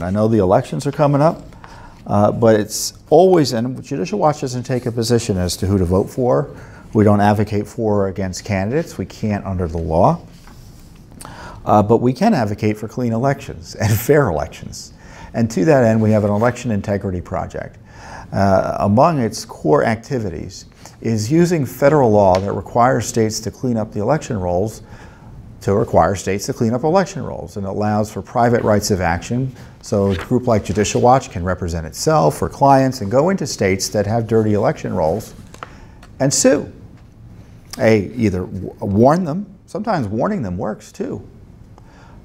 I know the elections are coming up, but it's always, and Judicial Watch doesn't take a position as to who to vote for. We don't advocate for or against candidates. We can't under the law. But we can advocate for clean elections and fair elections. And to that end, we have an election integrity project. Among its core activities is using federal law that requires states to clean up the election rolls to require states to clean up election rolls, and allows for private rights of action. So a group like Judicial Watch can represent itself or clients and go into states that have dirty election rolls and sue. Either warn them, sometimes warning them works too.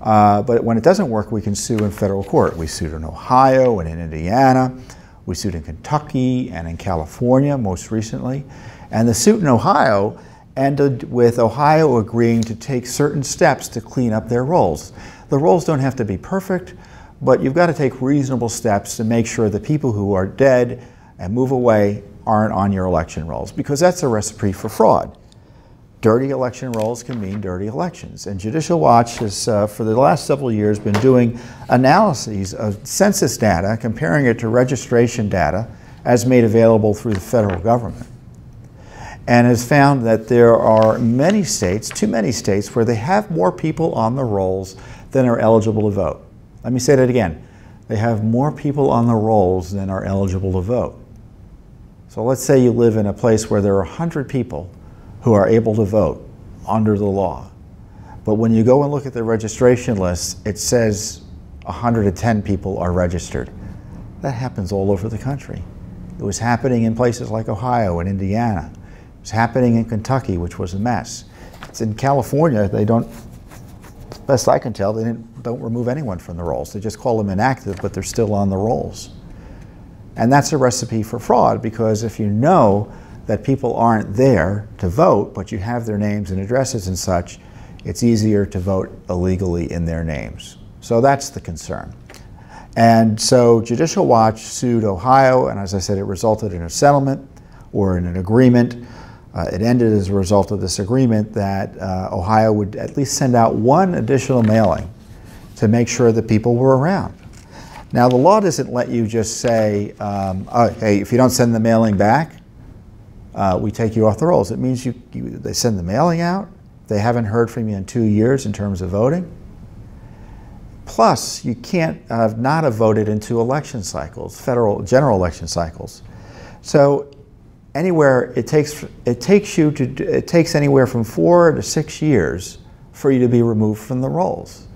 But when it doesn't work, we can sue in federal court. We sued in Ohio and in Indiana. We sued in Kentucky and in California most recently. And the suit in Ohio ended with Ohio agreeing to take certain steps to clean up their rolls. The rolls don't have to be perfect, but you've got to take reasonable steps to make sure that people who are dead and move away aren't on your election rolls, because that's a recipe for fraud. Dirty election rolls can mean dirty elections. And Judicial Watch has, for the last several years, been doing analyses of census data, comparing it to registration data as made available through the federal government, and has found that there are many states, too many states, where they have more people on the rolls than are eligible to vote. Let me say that again. They have more people on the rolls than are eligible to vote. So let's say you live in a place where there are 100 people who are able to vote under the law. But when you go and look at the registration list, it says 110 people are registered. That happens all over the country. It was happening in places like Ohio and Indiana. It was happening in Kentucky, which was a mess. It's in California, they don't, best I can tell, they don't remove anyone from the rolls. They just call them inactive, but they're still on the rolls. And that's a recipe for fraud, because if you know that people aren't there to vote, but you have their names and addresses and such, it's easier to vote illegally in their names. So that's the concern. And so Judicial Watch sued Ohio, and as I said, it resulted in a settlement or in an agreement. It ended as a result of this agreement that Ohio would at least send out one additional mailing to make sure that people were around. Now, the law doesn't let you just say, oh, hey, if you don't send the mailing back, we take you off the rolls. It means they send the mailing out. They haven't heard from you in 2 years in terms of voting. Plus, you can't not have voted in 2 election cycles, federal general election cycles. So anywhere it takes anywhere from 4 to 6 years for you to be removed from the rolls.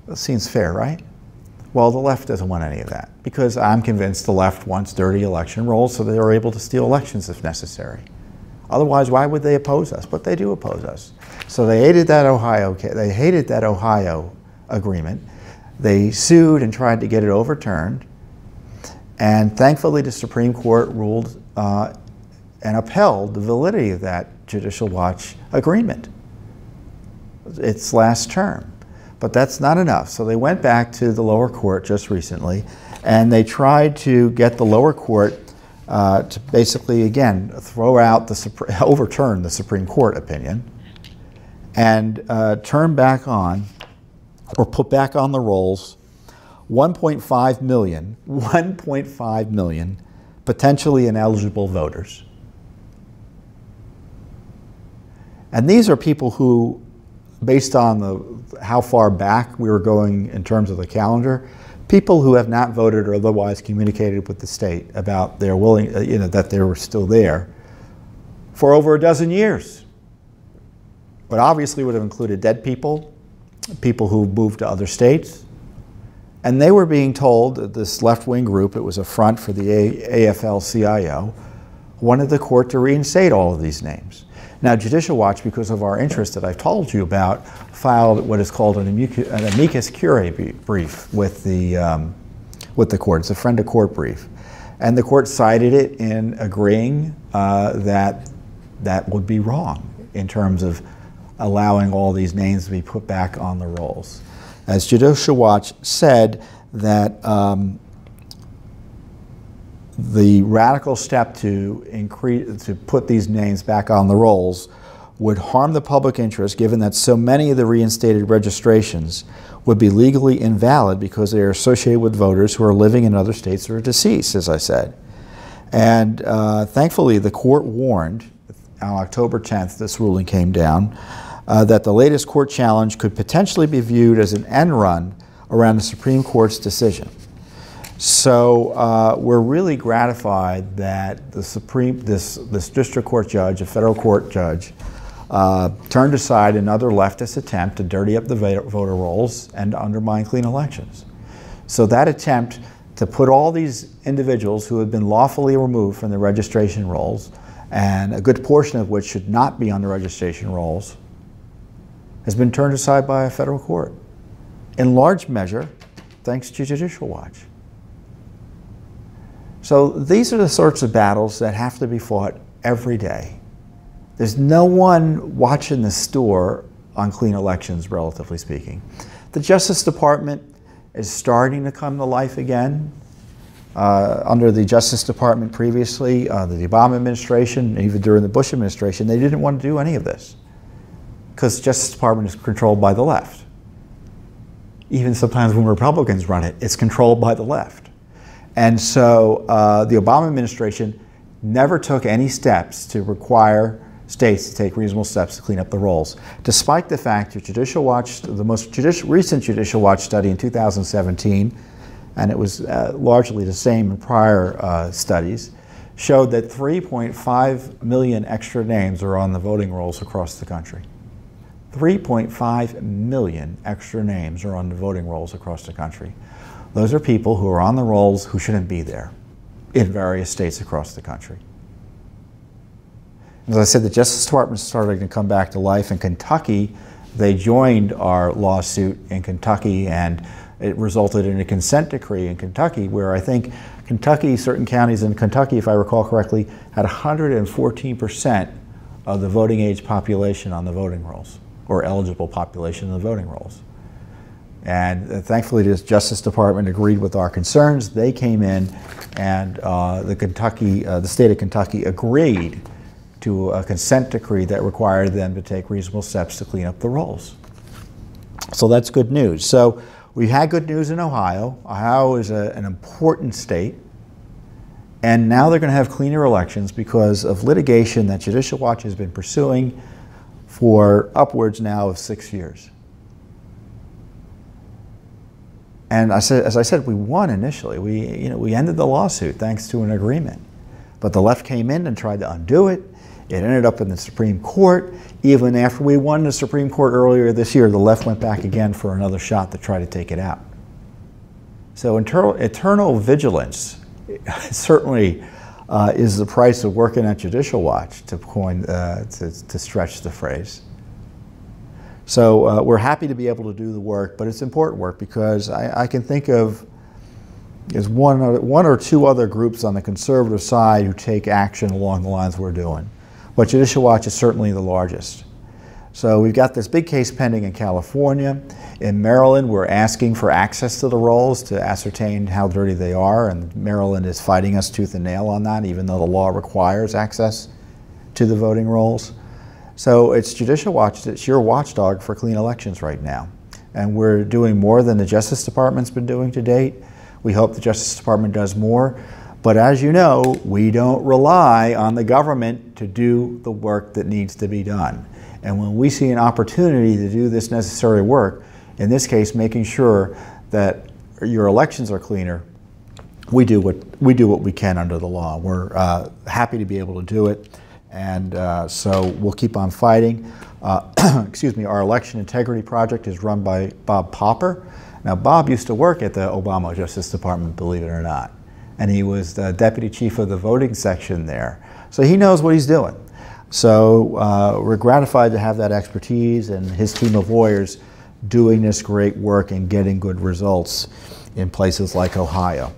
That seems fair, right? Well, the left doesn't want any of that, because I'm convinced the left wants dirty election rolls so they're able to steal elections if necessary. Otherwise, why would they oppose us? But they do oppose us. So they hated that Ohio agreement. They sued and tried to get it overturned. And thankfully, the Supreme Court ruled and upheld the validity of that Judicial Watch agreement, its last term. But that's not enough. So they went back to the lower court just recently, and they tried to get the lower court to basically, again, overturn the Supreme Court opinion and turn back on, or put back on the rolls, 1.5 million potentially ineligible voters. And these are people who, based on how far back we were going in terms of the calendar, people who have not voted or otherwise communicated with the state about their that they were still there for over a dozen years. But obviously would have included dead people, people who moved to other states. And they were being told that this left-wing group, it was a front for the AFL-CIO, wanted the court to reinstate all of these names. Now, Judicial Watch, because of our interest that I've told you about, filed what is called an amicus curiae brief with the court. It's a friend of court brief. And the court cited it in agreeing that that would be wrong in terms of allowing all these names to be put back on the rolls. As Judicial Watch said, that the radical step to put these names back on the rolls would harm the public interest, given that so many of the reinstated registrations would be legally invalid because they are associated with voters who are living in other states or are deceased, as I said. And thankfully, the court warned on October 10th, this ruling came down, that the latest court challenge could potentially be viewed as an end run around the Supreme Court's decision. So we're really gratified that this district court judge, a federal court judge, turned aside another leftist attempt to dirty up the voter rolls and to undermine clean elections. So that attempt to put all these individuals who have been lawfully removed from the registration rolls, and a good portion of which should not be on the registration rolls, has been turned aside by a federal court. In large measure, thanks to Judicial Watch. So these are the sorts of battles that have to be fought every day. There's no one watching the store on clean elections, relatively speaking. The Justice Department is starting to come to life again. Under the Justice Department previously, the Obama administration, even during the Bush administration, they didn't want to do any of this because the Justice Department is controlled by the left. Even sometimes when Republicans run it, it's controlled by the left. And so the Obama administration never took any steps to require states to take reasonable steps to clean up the rolls, despite the fact that Judicial Watch, the most recent Judicial Watch study in 2017, and it was largely the same in prior studies, showed that 3.5 million extra names are on the voting rolls across the country. 3.5 million extra names are on the voting rolls across the country. Those are people who are on the rolls who shouldn't be there in various states across the country. As I said, the Justice Department is starting to come back to life. In Kentucky, they joined our lawsuit in Kentucky, and it resulted in a consent decree in Kentucky where I think Kentucky, certain counties in Kentucky, if I recall correctly, had 114% of the voting age population on the voting rolls, or eligible population on the voting rolls. And thankfully, the Justice Department agreed with our concerns. They came in, and the state of Kentucky agreed to a consent decree that required them to take reasonable steps to clean up the rolls. So that's good news. So we had good news in Ohio. Ohio is an important state, and now they're going to have cleaner elections because of litigation that Judicial Watch has been pursuing for upwards now of 6 years. And as I said, we won initially. We ended the lawsuit thanks to an agreement. But the left came in and tried to undo it. It ended up in the Supreme Court. Even after we won the Supreme Court earlier this year, the left went back again for another shot to try to take it out. So eternal vigilance certainly is the price of working at Judicial Watch, to stretch the phrase. So we're happy to be able to do the work, but it's important work because I can think of there's one or two other groups on the conservative side who take action along the lines we're doing. But Judicial Watch is certainly the largest. So we've got this big case pending in California. In Maryland, we're asking for access to the rolls to ascertain how dirty they are, and Maryland is fighting us tooth and nail on that, even though the law requires access to the voting rolls. So it's Judicial Watch that's your watchdog for clean elections right now. And we're doing more than the Justice Department's been doing to date. We hope the Justice Department does more. But as you know, we don't rely on the government to do the work that needs to be done. And when we see an opportunity to do this necessary work, in this case, making sure that your elections are cleaner, we do what we can under the law. We're happy to be able to do it. And so we'll keep on fighting. Excuse me, our election integrity project is run by Bob Popper. Now, Bob used to work at the Obama Justice Department, believe it or not. And he was the deputy chief of the voting section there. So he knows what he's doing. So we're gratified to have that expertise and his team of lawyers doing this great work and getting good results in places like Ohio.